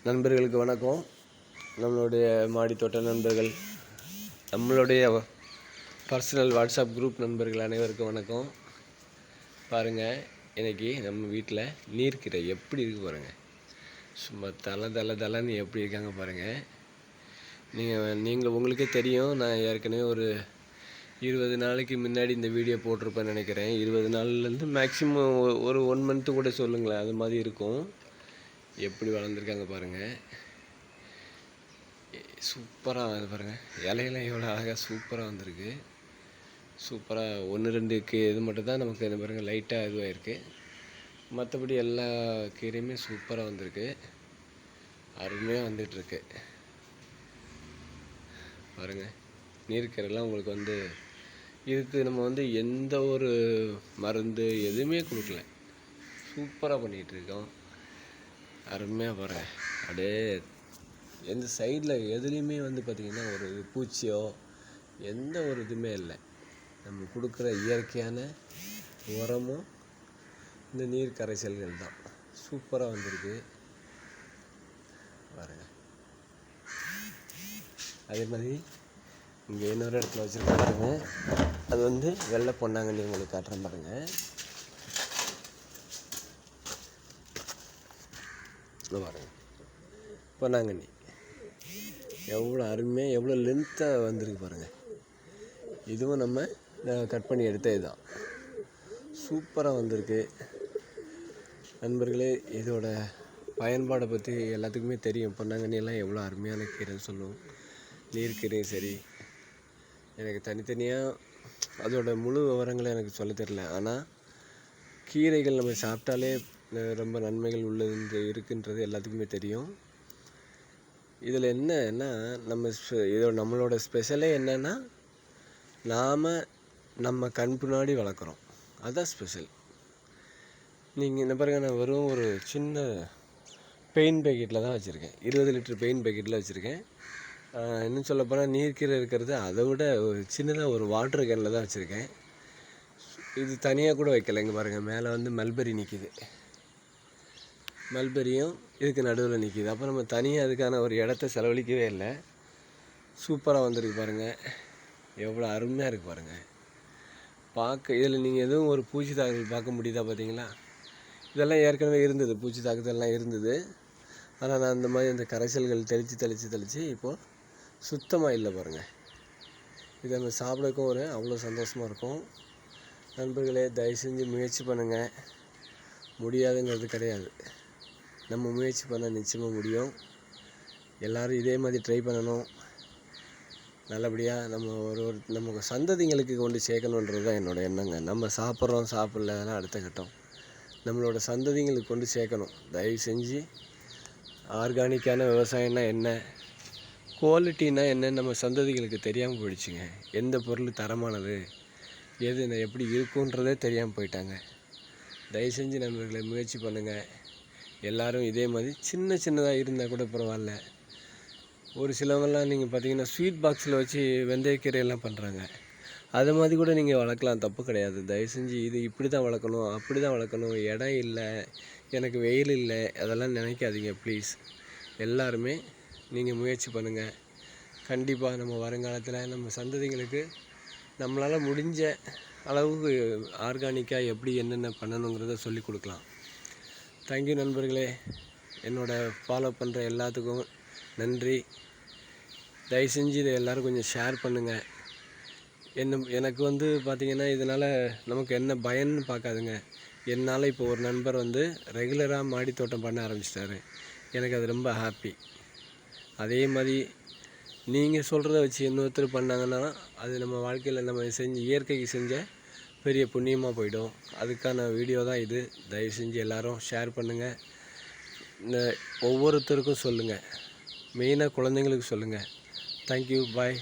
நண்பர்களுக்கு வணக்கம். நம்மளுடைய மாடித்தோட்ட நண்பர்கள், நம்மளுடைய பர்சனல் வாட்ஸ்அப் குரூப் நண்பர்கள் அனைவருக்கும் வணக்கம். பாருங்கள், இன்றைக்கி நம்ம வீட்டில் நீர்க்கீரை எப்படி இருக்குது பாருங்கள். சும்மா தலைன்னு எப்படி இருக்காங்க பாருங்கள். நீங்கள் உங்களுக்கே தெரியும், நான் ஏற்கனவே ஒரு 20 நாளைக்கு முன்னாடி இந்த வீடியோ போட்டிருப்பேன்னு நினைக்கிறேன். 20 நாள்லேருந்து மேக்ஸிமம் ஒரு 1 மந்த்து கூட சொல்லுங்களேன், அது மாதிரி இருக்கும். எப்படி வளர்ந்துருக்காங்க பாருங்கள். சூப்பராக பாருங்கள், இலையெல்லாம் எவ்வளோ அழகாக சூப்பராக வந்திருக்கு. சூப்பராக 1-2 இது மட்டும் தான் நமக்கு இந்த பாருங்கள் லைட்டாக இதுவாகிருக்கு. மற்றபடி எல்லா கீரையுமே சூப்பராக வந்திருக்கு, அருமையாக வந்துட்டுருக்கு பாருங்கள். நீர்க்கீரைலாம் உங்களுக்கு இதுக்கு நம்ம எந்த ஒரு மருந்து எதுவுமே கொடுக்கல, சூப்பராக பண்ணிகிட்ருக்கோம். அருமையாக பாருங்கள். அப்படியே எந்த சைடில் எதுலேயுமே பார்த்திங்கன்னா ஒரு பூச்சியோ எந்த ஒரு இதுவுமே இல்லை. நம்ம கொடுக்குற இயற்கையான உரமும் இந்த நீர் கரைசல்கள் தான். சூப்பராக வந்திருக்கு பாருங்கள். அதே மாதிரி இங்கே இன்னொரு இடத்துல வச்சுருக்காங்க, அது வெள்ளை பொன்னாங்கண்ணி உங்களுக்கு காட்டுறேன் பாருங்கள். பாருங்கள், பொன்னாங்கண்ணி எவ்வளோ அருமையாக எவ்வளோ லென்த்தாக வந்திருக்கு பாருங்கள். இதுவும் நம்ம கட் பண்ணி எடுத்த இதுதான், சூப்பராக வந்திருக்கு நண்பர்களே. இதோட பயன்பாடை பற்றி எல்லாத்துக்குமே தெரியும். பொன்னாங்கண்ணியெல்லாம் எவ்வளோ அருமையான கீரைன்னு சொல்லுவோம். நீர்க்கீரையும் சரி, எனக்கு தனித்தனியாக அதோட முழு விவரங்களை எனக்கு சொல்ல தெரியல. ஆனால் கீரைகள் நம்ம சாப்பிட்டாலே ரொம்ப நன்மைகள் உள்ளது இருக்குன்றது எல்லாத்துக்குமே தெரியும். இதில் என்னன்னா நம்மளோட ஸ்பெஷலே என்னென்னா, நம்ம கண் பின்னாடி வளர்க்குறோம், அதுதான் ஸ்பெஷல். நீங்கள் என்ன பாருங்கள், நான் வெறும் ஒரு சின்ன பெயிண்ட் பேக்கெட்டில் தான் வச்சுருக்கேன். 20 லிட்டர் பெயிண்ட் பேக்கெட்டில் வச்சுருக்கேன். இன்னும் சொல்லப்போனால் நீர்க்கீரை இருக்கிறது அதை விட ஒரு சின்னதாக ஒரு வாட்டர் கேனில் தான் வச்சுருக்கேன். இது தனியாக கூட வைக்கல. இங்கே பாருங்கள், மேலே மல்பெரி நிற்கிது. மல்பெரியும் இதுக்கு நடுவில் நிற்கிது. அப்போ நம்ம தனியாக அதுக்கான ஒரு இடத்த செலவழிக்கவே இல்லை. சூப்பராக வந்திருக்கு பாருங்கள், எவ்வளோ அருமையாக இருக்குது பாருங்கள் பார்க்க. இதில் நீங்கள் எதுவும் ஒரு பூச்சி தாக்குதல் பார்க்க முடியுதா பார்த்தீங்களா? இதெல்லாம் ஏற்கனவே இருந்தது, பூச்சி தாக்குதல்லாம் இருந்தது. ஆனால் நான் அந்த மாதிரி அந்த கரைசல்கள் தெளித்து இப்போது சுத்தமாக இல்லை பாருங்கள். இதை நம்ம சாப்பிடக்கும் அவ்வளோ சந்தோஷமாக இருக்கும். நண்பர்களே, தயவு செஞ்சு முயற்சி பண்ணுங்கள். முடியாதுங்கிறது கிடையாது, நம்ம முயற்சி பண்ண நிச்சயமாக முடியும். எல்லோரும் இதே மாதிரி ட்ரை பண்ணணும். நல்லபடியாக நம்ம சந்ததிங்களுக்கு கொண்டு சேர்க்கணுன்றது தான் என்னோடய எண்ணங்க. நம்ம சாப்பிட்றோம் சாப்பிடல, அதெல்லாம் அடுத்த கட்டம். நம்மளோட சந்ததிங்களுக்கு கொண்டு சேர்க்கணும். தயவு செஞ்சு ஆர்கானிக்கான விவசாயம்னா என்ன, குவாலிட்டின்னா என்னன்னு நம்ம சந்ததிகளுக்கு தெரியாமல் போயிடுச்சுங்க. எந்த பொருள் தரமானது, எது எப்படி இருக்குன்றதே தெரியாமல் போயிட்டாங்க. தயவு செஞ்சு நண்பர்களை முயற்சி பண்ணுங்கள். எல்லோரும் இதே மாதிரி சின்னதாக இருந்தால் கூட பரவாயில்ல. ஒரு சிலவங்கள்லாம் நீங்கள் பார்த்தீங்கன்னா ஸ்வீட் பாக்ஸில் வச்சு வெந்தயக்கீரையெல்லாம் பண்ணுறாங்க. அது மாதிரி கூட நீங்கள் வளர்க்கலாம், தப்பு கிடையாது. தயவு செஞ்சு இது இப்படி தான் வளர்க்கணும், அப்படி தான் வளர்க்கணும், இடம் இல்லை, எனக்கு வெயில் இல்லை, அதெல்லாம் நினைக்காதீங்க ப்ளீஸ். எல்லாருமே நீங்கள் முயற்சி பண்ணுங்கள். கண்டிப்பாக நம்ம வருங்காலத்தில் நம்ம சந்ததிங்களுக்கு நம்மளால் முடிஞ்ச அளவுக்கு ஆர்கானிக்காக எப்படி என்னென்ன பண்ணணுங்கிறத சொல்லி கொடுக்கலாம். தேங்க்யூ நண்பர்களே. ஃபாலோ பண்ணுற எல்லாத்துக்கும் நன்றி. தயவு செஞ்சு இதை எல்லோரும் கொஞ்சம் ஷேர் பண்ணுங்கள். எனக்கு பார்த்திங்கன்னா இதனால் நமக்கு என்ன பயன்னு பார்க்காதுங்க. என்னால் இப்போ ஒரு நண்பர் ரெகுலராக மாடி தோட்டம் பண்ண ஆரம்பிச்சிட்டாரு. எனக்கு அது ரொம்ப ஹாப்பி. அதே மாதிரி நீங்கள் சொல்கிறத வச்சு இன்னொருத்தர் பண்ணாங்கன்னா அது நம்ம வாழ்க்கையில் நம்ம இயற்கைக்கு செஞ்ச பெரிய புண்ணியமாக போயிடும். அதுக்கான வீடியோ தான் இது. தயவு செஞ்சு எல்லோரும் ஷேர் பண்ணுங்கள். ஒவ்வொருத்தருக்கும் சொல்லுங்கள், மெயினாக குழந்தைங்களுக்கு சொல்லுங்கள். தேங்க்யூ, பாய்.